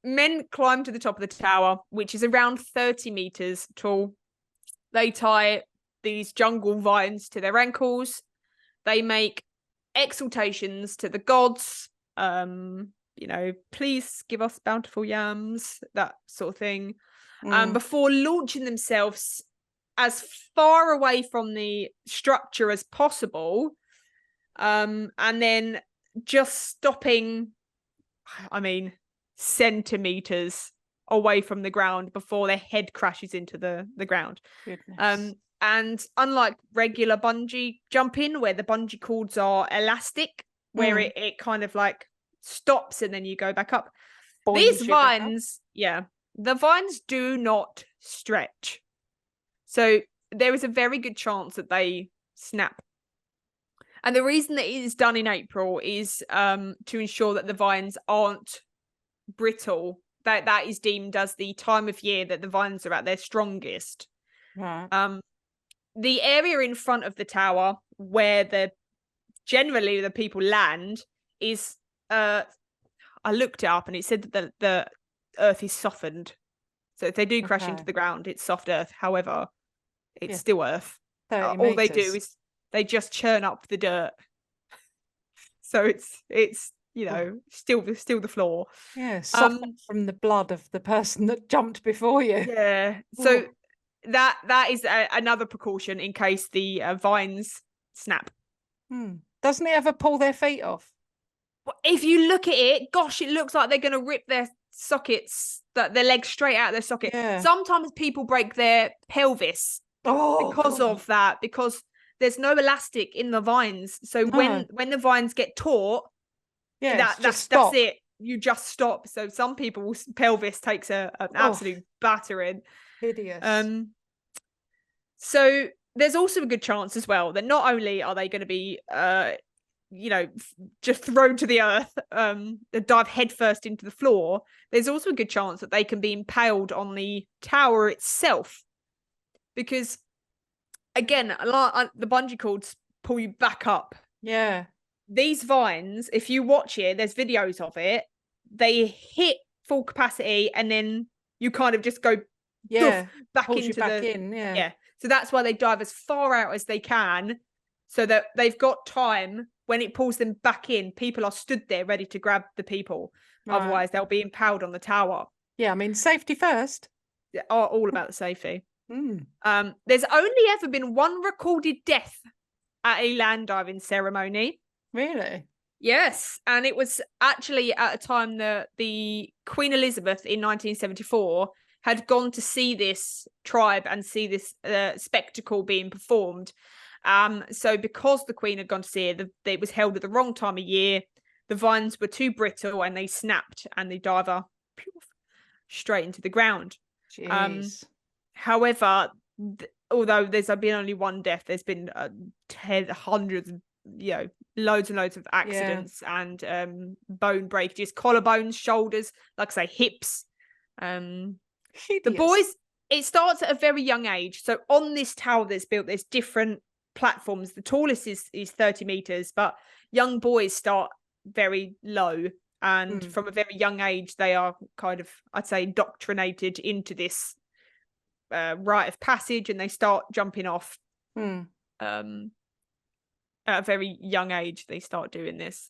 Speaker 2: Men climb to the top of the tower, which is around 30 meters tall. They tie these jungle vines to their ankles. They make exaltations to the gods. Please give us bountiful yams, that sort of thing. Before launching themselves as far away from the structure as possible. And then just stopping, centimeters away from the ground before their head crashes into the ground.
Speaker 1: Goodness.
Speaker 2: And unlike regular bungee jumping, where the bungee cords are elastic, where it kind of like stops and then you go back up.
Speaker 1: Boings
Speaker 2: These
Speaker 1: you back up.
Speaker 2: vines, the vines do not stretch. So there is a very good chance that they snap. And the reason that it is done in April is to ensure that the vines aren't brittle. That is deemed as the time of year that the vines are at their strongest.
Speaker 1: Right.
Speaker 2: The area in front of the tower where generally the people land is I looked it up and it said that the earth is softened. So if they do crash into the ground, it's soft earth. However, it's still earth.
Speaker 1: 30
Speaker 2: All they do
Speaker 1: meters.
Speaker 2: is they just churn up the dirt. So it's still the floor.
Speaker 1: Yeah, soft from the blood of the person that jumped before you.
Speaker 2: Yeah. So that is another precaution in case the vines snap.
Speaker 1: Doesn't it ever pull their feet off?
Speaker 2: If you look at it, gosh, it looks like they're going to rip their sockets, their legs straight out of their socket.
Speaker 1: Yeah.
Speaker 2: Sometimes people break their pelvis because of that, because there's no elastic in the vines. So when the vines get taut, that's it. You just stop. So some people's pelvis takes an absolute battering.
Speaker 1: Hideous.
Speaker 2: So there's also a good chance as well that not only are they going to be just thrown to the earth, dive headfirst into the floor, there's also a good chance that they can be impaled on the tower itself. Because, again, the bungee cords pull you back up.
Speaker 1: Yeah.
Speaker 2: These vines, if you watch it, there's videos of it, they hit full capacity and then you kind of just go back into
Speaker 1: the...
Speaker 2: So that's why they dive as far out as they can, so that they've got time. When it pulls them back in, people are stood there ready to grab the people. Right. Otherwise, they'll be impaled on the tower.
Speaker 1: Yeah, I mean, safety first.
Speaker 2: All about the safety. There's only ever been one recorded death at a land diving ceremony.
Speaker 1: Really?
Speaker 2: Yes, and it was actually at a time that the Queen Elizabeth in 1974 had gone to see this tribe and see this spectacle being performed. So because the Queen had gone to see it, it was held at the wrong time of year. The vines were too brittle and they snapped, and the diver straight into the ground.
Speaker 1: Jeez.
Speaker 2: However, although there's been only one death, there's been hundreds, loads and loads of accidents and bone breakages, collarbones, shoulders, like I say, hips. The boys, it starts at a very young age. So on this tower that's built, there's different platforms. The tallest is 30 meters, but young boys start very low, and from a very young age they are kind of, I'd say, indoctrinated into this rite of passage, and they start jumping off at a very young age. They start doing this,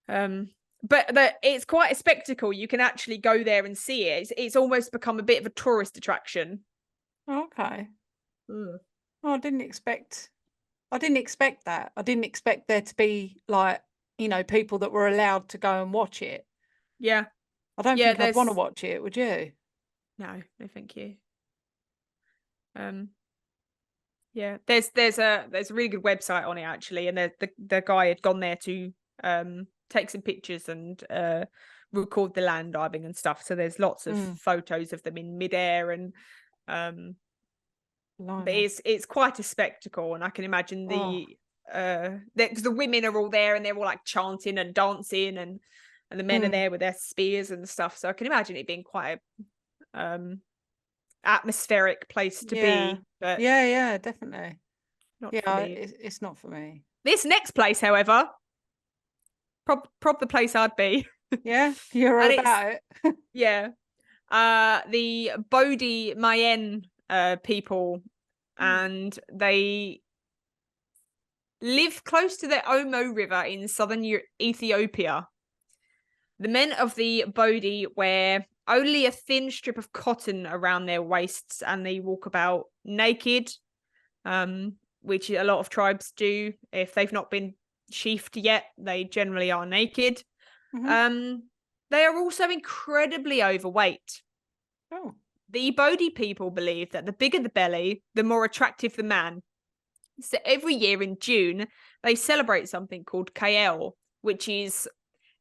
Speaker 2: but it's quite a spectacle. You can actually go there and see it. It's almost become a bit of a tourist attraction.
Speaker 1: Okay. I didn't expect that. I didn't expect there to be, like, people that were allowed to go and watch it.
Speaker 2: Yeah.
Speaker 1: I don't think I'd want to watch it, would you?
Speaker 2: No, thank you. Yeah, there's a really good website on it actually, and the guy had gone there to take some pictures and record the land diving and stuff. So there's lots of photos of them in midair, and but it's quite a spectacle, and I can imagine because the women are all there and they're all like chanting and dancing, and the men are there with their spears and stuff. So I can imagine it being quite a atmospheric place to be. But
Speaker 1: yeah, definitely.
Speaker 2: Not for me.
Speaker 1: It's not for me.
Speaker 2: This next place, however, prob the place I'd be.
Speaker 1: Yeah, you're all about it.
Speaker 2: Yeah. The Bodhi Mayen people, and they live close to the Omo River in southern Ethiopia. The men of the Bodhi wear only a thin strip of cotton around their waists, and they walk about naked, which a lot of tribes do. If they've not been sheathed yet, they generally are naked. They are also incredibly overweight. The Bodhi people believe that the bigger the belly, the more attractive the man. So every year in June, they celebrate something called Kael, which is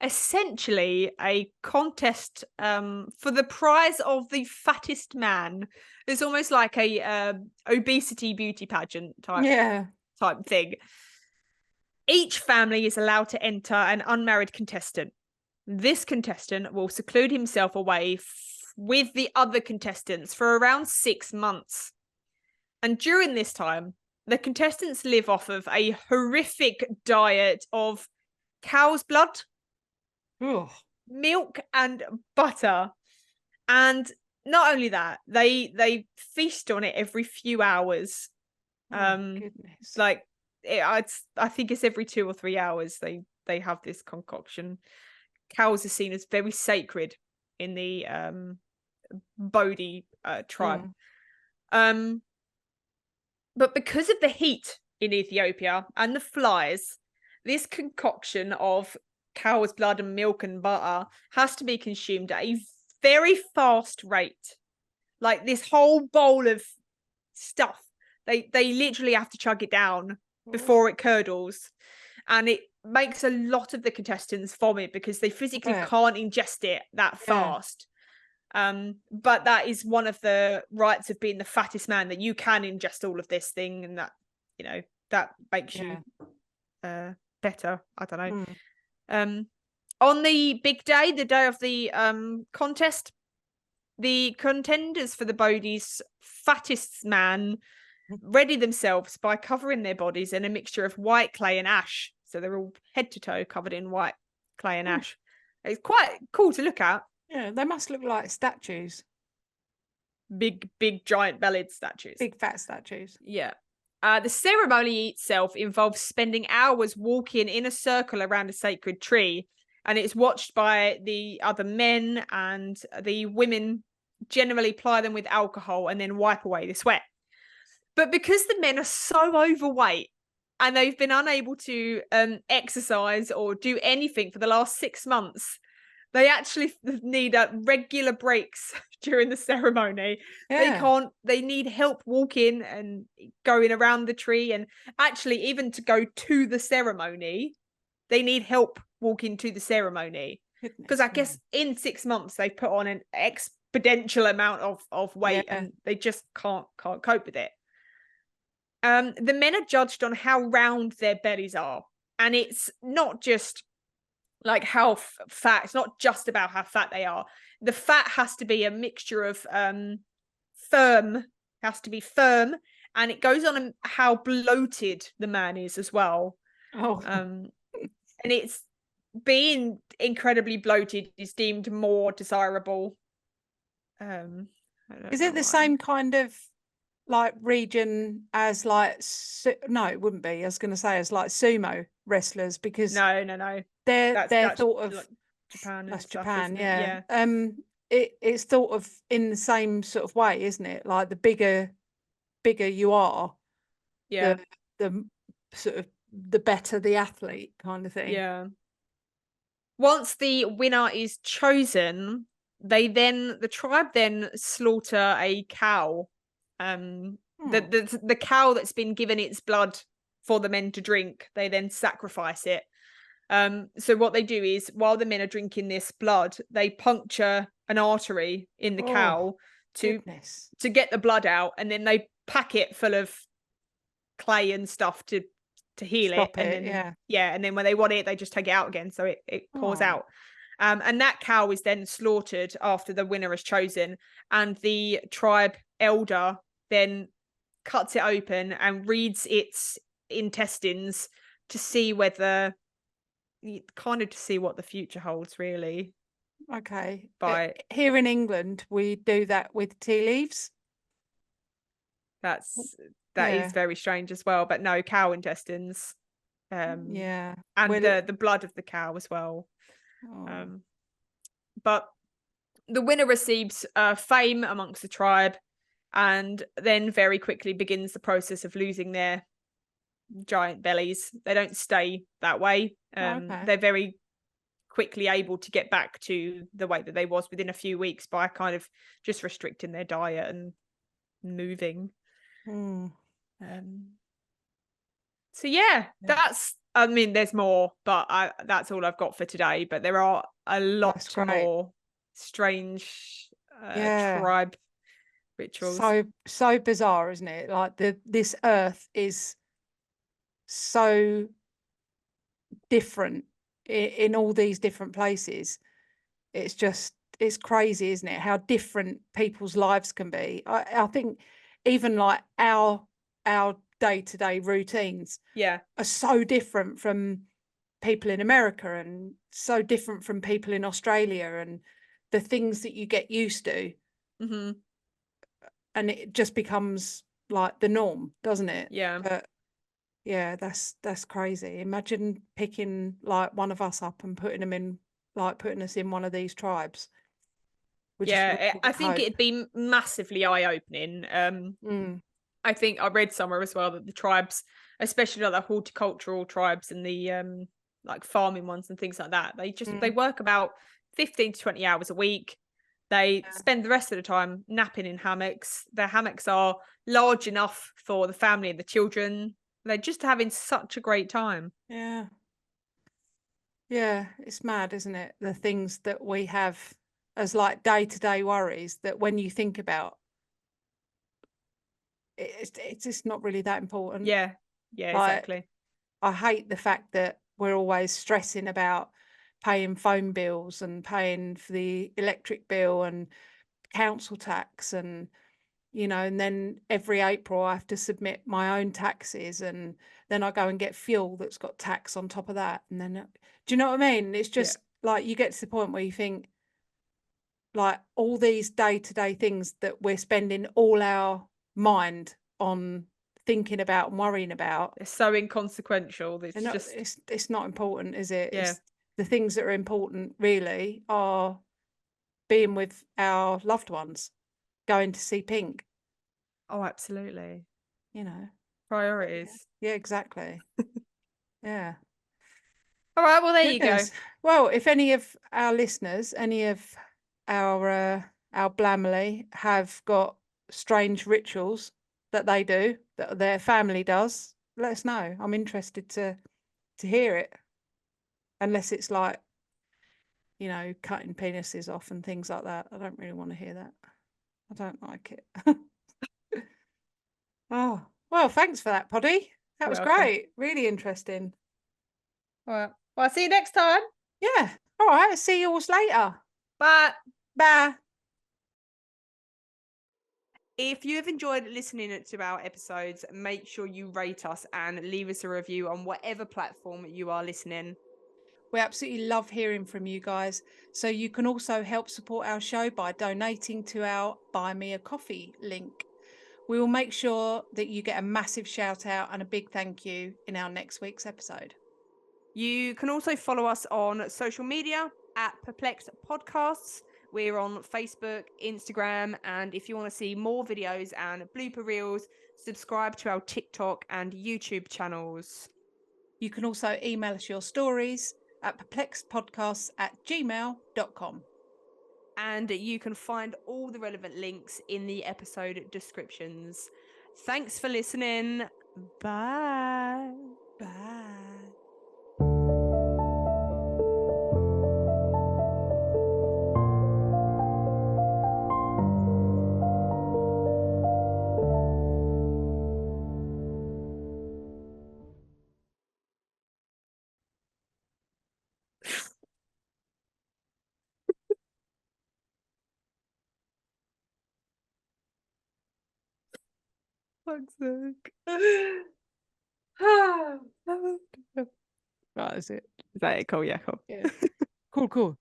Speaker 2: essentially a contest for the prize of the fattest man. It's almost like a obesity beauty pageant type thing. Each family is allowed to enter an unmarried contestant. This contestant will seclude himself away with the other contestants for around 6 months. And during this time, the contestants live off of a horrific diet of cow's blood, milk and butter. And not only that, they feast on it every few hours.
Speaker 1: Goodness.
Speaker 2: Like I think it's every 2 or 3 hours they have this concoction. Cows are seen as very sacred in the Bodhi tribe. But because of the heat in Ethiopia and the flies, this concoction of cow's blood and milk and butter has to be consumed at a very fast rate. Like this whole bowl of stuff, they literally have to chug it down before it curdles, and it makes a lot of the contestants vomit because they physically can't ingest it that fast. But that is one of the rights of being the fattest man, that you can ingest all of this thing, and that, you know, that makes you better. I don't know. On the big day, the day of the contest, the contenders for the Bodhi's fattest man ready themselves by covering their bodies in a mixture of white clay and ash. So they're all head to toe covered in white clay and ash. It's quite cool to look at.
Speaker 1: Yeah, they must look like statues.
Speaker 2: Big giant bellied statues.
Speaker 1: Big fat statues.
Speaker 2: Yeah. The ceremony itself involves spending hours walking in a circle around a sacred tree, and it's watched by the other men, and the women generally ply them with alcohol and then wipe away the sweat. But because the men are so overweight and they've been unable to exercise or do anything for the last 6 months, they actually need regular breaks during the ceremony. They need help walking and going around the tree, and actually even to go to the ceremony, they need help walking to the ceremony. Because I guess in 6 months they've put on an exponential amount of weight, and they just can't cope with it. The men are judged on how round their bellies are, and it's not just like how fat. It's not just about how fat they are. The fat has to be a mixture of firm, and it goes on how bloated the man is as well. And it's being incredibly bloated is deemed more desirable.
Speaker 1: Is it the same kind of like region as like no, it wouldn't be. I was going to say as like sumo wrestlers, because
Speaker 2: no.
Speaker 1: They're thought of
Speaker 2: like Japan.
Speaker 1: That's
Speaker 2: stuff,
Speaker 1: Japan,
Speaker 2: yeah.
Speaker 1: It's thought of in the same sort of way, isn't it? Like the bigger you are, the sort of the better the athlete kind of thing.
Speaker 2: Yeah. Once the winner is chosen, the tribe then slaughter a cow. The cow that's been given its blood for the men to drink, they then sacrifice it. So what they do is, while the men are drinking this blood, they puncture an artery in the cow to get the blood out, and then they pack it full of clay and stuff to heal it. And then and then when they want it, they just take it out again, so it pours out. And that cow is then slaughtered after the winner is chosen, and the tribe elder then cuts it open and reads its intestines to see whether, kind of to see what the future holds, really.
Speaker 1: Okay. Here in England, we do that with tea leaves. That
Speaker 2: is very strange as well. But no, cow intestines. And the blood of the cow as well. But the winner receives fame amongst the tribe, and then very quickly begins the process of losing their giant bellies. They don't stay that way. They're very quickly able to get back to the way that they was within a few weeks by kind of just restricting their diet and moving. So that's I mean, there's more, but that's all I've got for today. But there are a lot
Speaker 1: great.
Speaker 2: more strange
Speaker 1: Yeah.
Speaker 2: tribe rituals.
Speaker 1: So bizarre, isn't it? Like this earth is so different in all these different places. It's crazy, isn't it? How different people's lives can be. I think even like our day-to-day routines
Speaker 2: Yeah.
Speaker 1: are so different from people in America and so different from people in Australia, and the things that you get used to,
Speaker 2: Mm-hmm.
Speaker 1: and it just becomes like the norm, doesn't it?
Speaker 2: Yeah.
Speaker 1: But yeah, that's crazy. Imagine picking like one of us up and putting us in one of these tribes. We just
Speaker 2: Yeah.
Speaker 1: would
Speaker 2: I think
Speaker 1: hope.
Speaker 2: it'd be massively eye-opening.
Speaker 1: Mm,
Speaker 2: I think I read somewhere as well that the tribes, especially like the horticultural tribes and the like farming ones and things like that, they
Speaker 1: mm,
Speaker 2: work about 15 to 20 hours a week. They
Speaker 1: yeah,
Speaker 2: spend the rest of the time napping in hammocks. Their hammocks are large enough for the family and the children. They're just having such a great time.
Speaker 1: yeah, yeah. It's mad, isn't it? The things that we have as like day-to-day worries that when you think about it's just not really that important.
Speaker 2: Yeah. Yeah,
Speaker 1: Like,
Speaker 2: exactly.
Speaker 1: I hate the fact that we're always stressing about paying phone bills and paying for the electric bill and council tax, and and then every April I have to submit my own taxes, and then I go and get fuel that's got tax on top of that, and then do you know what I mean? It's
Speaker 2: Yeah.
Speaker 1: just like you get to the point where you think like all these day-to-day things that we're spending all our mind on thinking about and worrying about,
Speaker 2: They're so inconsequential.
Speaker 1: they're
Speaker 2: It's
Speaker 1: not,
Speaker 2: just,
Speaker 1: it's not important, is it?
Speaker 2: yeah.
Speaker 1: It's the things that are important really are being with our loved ones, going to see Pink,
Speaker 2: Oh, absolutely.
Speaker 1: you know. But yeah,
Speaker 2: Priorities.
Speaker 1: yeah, exactly. Yeah.
Speaker 2: All right. Well, there you go.
Speaker 1: Goodness. Well, if any of our listeners, any of our Blamley have got strange rituals that they do, that their family does, let us know. I'm interested to hear it. Unless it's like, cutting penises off and things like that. I don't really want to hear that. I don't like it. Oh, well, thanks for that, Poddy. That
Speaker 2: You're
Speaker 1: was
Speaker 2: welcome.
Speaker 1: great. Really interesting.
Speaker 2: All right. Well, I'll see you next time.
Speaker 1: Yeah. All right. See you all later.
Speaker 2: Bye.
Speaker 1: Bye.
Speaker 2: If you have enjoyed listening to our episodes, make sure you rate us and leave us a review on whatever platform you are listening.
Speaker 1: We absolutely love hearing from you guys. So you can also help support our show by donating to our Buy Me a Coffee link. We will make sure that you get a massive shout out and a big thank you in our next week's episode.
Speaker 2: You can also follow us on social media at Perplexed Podcasts. We're on Facebook, Instagram, and if you want to see more videos and blooper reels, subscribe to our TikTok and YouTube channels.
Speaker 1: You can also email us your stories at perplexedpodcasts@gmail.com.
Speaker 2: And you can find all the relevant links in the episode descriptions. Thanks for listening. Bye.
Speaker 1: Bye.
Speaker 2: Fuck's sake.
Speaker 1: Right, that's it.
Speaker 2: Is that it? Cool, yeah, cool.
Speaker 1: Yeah. Cool, cool.